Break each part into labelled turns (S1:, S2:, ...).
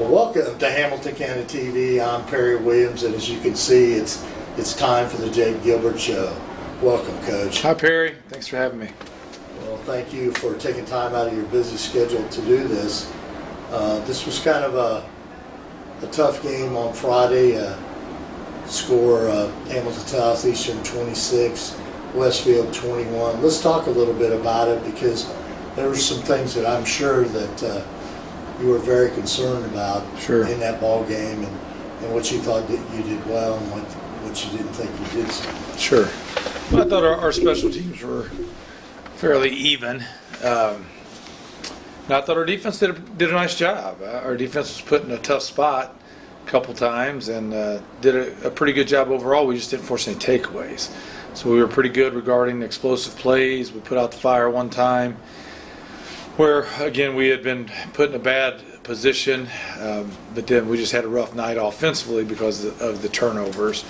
S1: Well, welcome to Hamilton County TV. I'm Perry Williams, and as you can see, it's time for the Jake Gilbert Show. Welcome, Coach.
S2: Hi, Perry. Thanks for having me.
S1: Well, thank you for taking time out of your busy schedule to do this. This was kind of a tough game on Friday. Score Hamilton Southeastern 26, Westfield 21. Let's talk a little bit about it because there were some things that I'm sure that you were very concerned about in that ball game, and what you thought that you did well and what you didn't think you did so.
S2: Sure. Well, I thought our special teams were fairly even. And I thought our defense did a nice job. Our defense was put in a tough spot a couple times and did a pretty good job overall. We just didn't force any takeaways. So we were pretty good regarding explosive plays. We put out the fire one time where, again, we had been put in a bad position, but then we just had a rough night offensively because of the turnovers.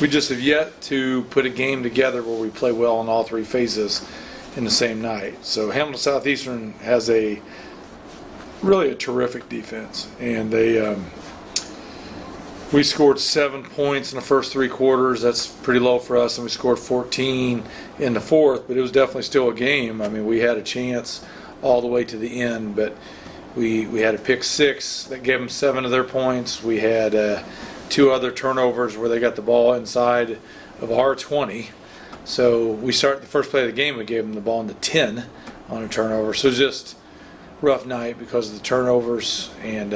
S2: We just have yet to put a game together where we play well in all three phases in the same night. So Hamilton Southeastern has really a terrific defense, and we scored 7 points in the first three quarters. That's pretty low for us, and we scored 14 in the fourth, but it was definitely still a game. I mean, we had a chance all the way to the end, but we had a pick six that gave them 7 of their points. We had 2 other turnovers where they got the ball inside of our 20. So we started the first play of the game, we gave them the ball in the 10 on a turnover. So just rough night because of the turnovers, and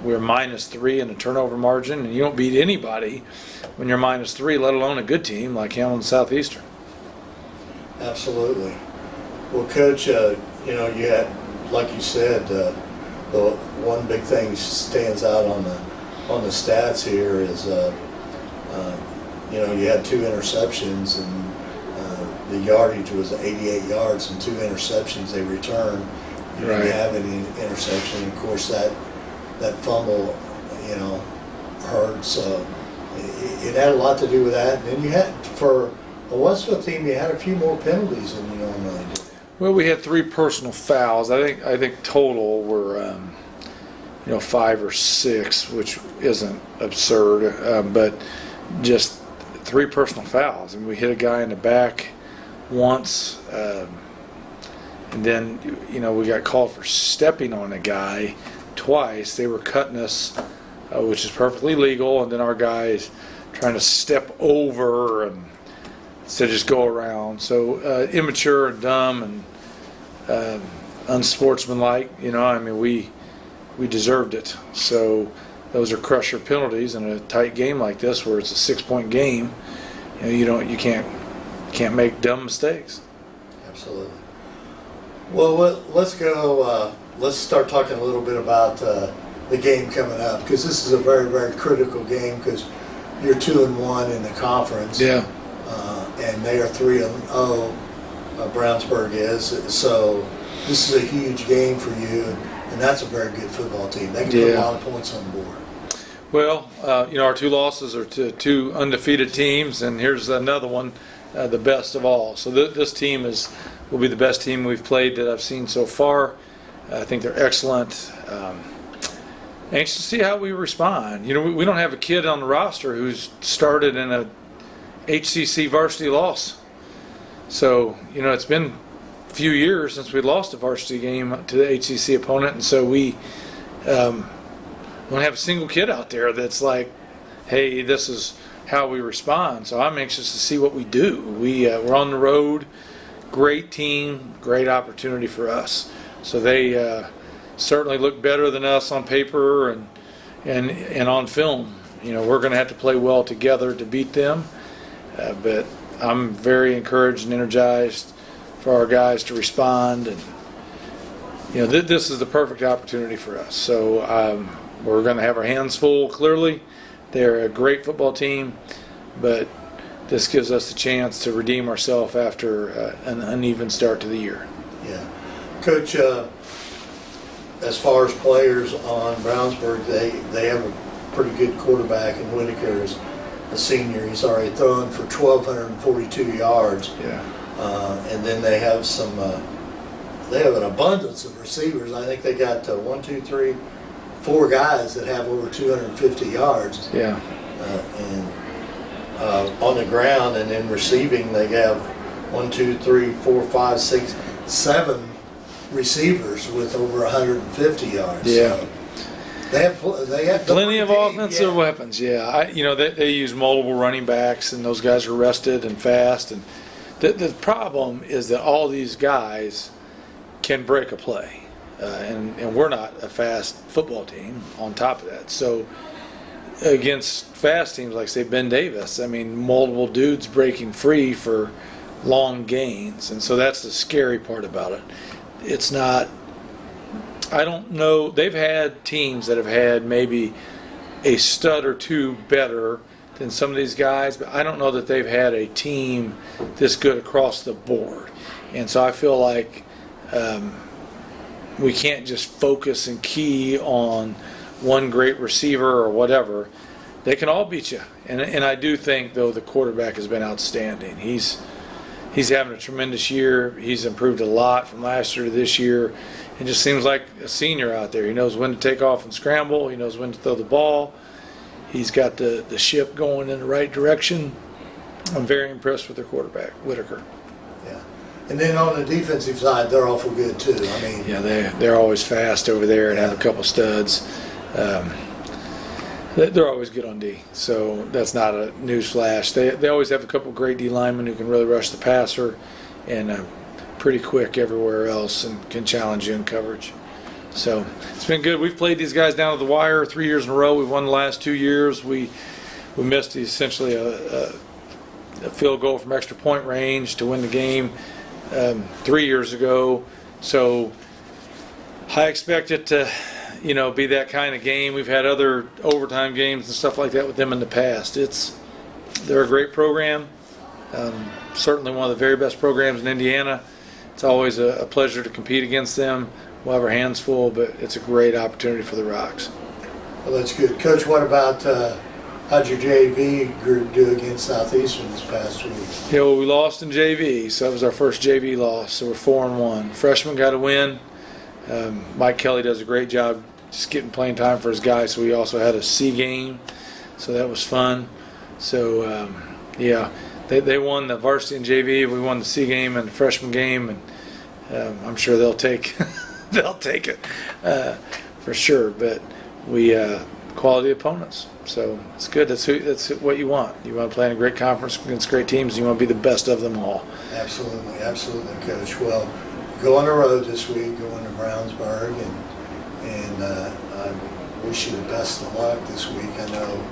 S2: we were -3 in the turnover margin, and you don't beat anybody when you're -3, let alone a good team like Hamilton Southeastern.
S1: Absolutely. Well, Coach, you had, like you said, the one big thing stands out on the stats here is, you had 2 interceptions, and the yardage was 88 yards and 2 interceptions they returned. You didn't have any interception. Of course, that fumble, hurt. So it had a lot to do with that. And then you had, for a Westfield team, you had a few more penalties than you normally do.
S2: Well, we had 3 personal fouls. I think total were 5 or 6, which isn't absurd, but just 3 personal fouls. And we hit a guy in the back once, and then we got called for stepping on a guy twice. They were cutting us, which is perfectly legal, and then our guys trying to step over and instead just go around. So immature and dumb and unsportsmanlike. We deserved it. So those are crusher penalties in a tight game like this, where it's a 6-point game. You can't make dumb mistakes.
S1: Absolutely. Well, let's go. Let's start talking a little bit about the game coming up, because this is a very, very critical game, because you're 2-1 in the conference.
S2: Yeah.
S1: And they are 3-0. Brownsburg is. So this is a huge game for you, and that's a very good football team. They can put a lot of points on the board.
S2: Well, our 2 losses are to 2 undefeated teams, and here's another one, the best of all. So this team will be the best team we've played that I've seen so far. I think they're excellent. Anxious to see how we respond. We don't have a kid on the roster who's started in a HCC varsity loss. So, it's been a few years since we lost a varsity game to the HCC opponent, and so we don't have a single kid out there that's like, hey, this is how we respond. So I'm anxious to see what we do. We're on the road, great team, great opportunity for us. So they certainly look better than us on paper and on film. We're going to have to play well together to beat them, but I'm very encouraged and energized for our guys to respond, and this is the perfect opportunity for us. So we're going to have our hands full. Clearly, they're a great football team, but this gives us the chance to redeem ourselves after an uneven start to the year.
S1: Yeah, Coach. As far as players on Brownsburg, they have a pretty good quarterback in Whitaker, is a senior. He's already thrown for 1,242 yards.
S2: Yeah.
S1: And then they have they have an abundance of receivers. I think they got 1, 2, 3, 4 guys that have over 250 yards.
S2: Yeah.
S1: On the ground, and in receiving, they have 1, 2, 3, 4, 5, 6, 7 receivers with over 150 yards.
S2: Yeah.
S1: So they have
S2: Plenty of offensive
S1: yeah.
S2: weapons. Yeah. They use multiple running backs, and those guys are rested and fast. And the problem is that all these guys can break a play, and we're not a fast football team. On top of that, so against fast teams like, say, Ben Davis, I mean, multiple dudes breaking free for long gains, and so that's the scary part about it. It's not, I don't know, they've had teams that have had maybe a stud or two better than some of these guys, but I don't know that they've had a team this good across the board. And so I feel like we can't just focus and key on one great receiver or whatever. They can all beat you. And I do think, though, the quarterback has been outstanding. He's having a tremendous year. He's improved a lot from last year to this year. It just seems like a senior out there. He knows when to take off and scramble. He knows when to throw the ball. He's got the ship going in the right direction. I'm very impressed with their quarterback, Whitaker.
S1: Yeah. And then on the defensive side, they're awful good, too. I mean,
S2: yeah, they're always fast over there and have a couple studs. They're always good on D, so that's not a news flash. They always have a couple great D linemen who can really rush the passer and pretty quick everywhere else and can challenge you in coverage. So it's been good. We've played these guys down to the wire 3 years in a row. We've won the last 2 years. We missed essentially a field goal from extra point range to win the game 3 years ago. So I expect it to be that kind of game. We've had other overtime games and stuff like that with them in the past. They're a great program. Certainly one of the very best programs in Indiana. It's always a pleasure to compete against them. We'll have our hands full, but it's a great opportunity for the Rocks.
S1: Well, that's good. Coach, what about how'd your JV group do against Southeastern this past week?
S2: Yeah, well, we lost in JV, so that was our first JV loss. So we're 4-1. Freshman got a win. Mike Kelly does a great job just getting playing time for his guys. So we also had a C game, so that was fun. So they won the varsity and JV. We won the C game and the freshman game, and I'm sure they'll take it for sure. But we quality opponents, so it's good. That's what you want. You want to play in a great conference against great teams. You want to be the best of them all.
S1: Absolutely, Coach. Well, go on the road this week. Go into Brownsburg, and I wish you the best of luck this week. I know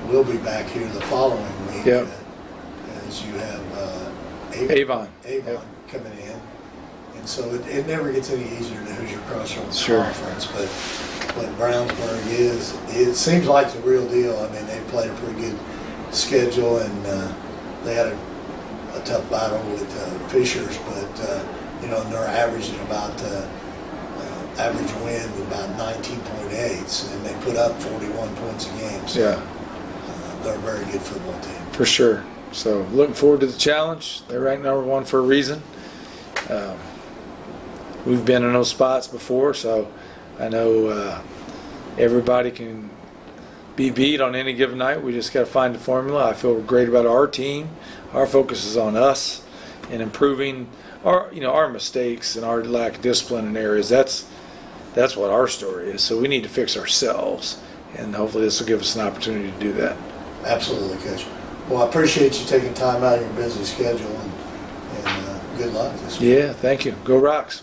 S1: we'll be back here the following week.
S2: Yep.
S1: As you have
S2: Avon
S1: coming in, and so it never gets any easier to Hoosier Crossroads Conference. But Brownsburg it seems like the real deal. I mean, they played a pretty good schedule, and they had a tough battle with Fishers, but they're averaging about average win of about 19.8, and they put up 41 points a game. So they're a very good football team.
S2: For sure. So looking forward to the challenge. They're ranked number 1 for a reason. We've been in those spots before, so I know everybody can be beat on any given night. We just got to find the formula. I feel great about our team. Our focus is on us and improving our mistakes and our lack of discipline in areas. That's what our story is. So we need to fix ourselves, and hopefully this will give us an opportunity to do that.
S1: Absolutely, Coach. Well, I appreciate you taking time out of your busy schedule, and good luck this week.
S2: Yeah, thank you. Go Rocks.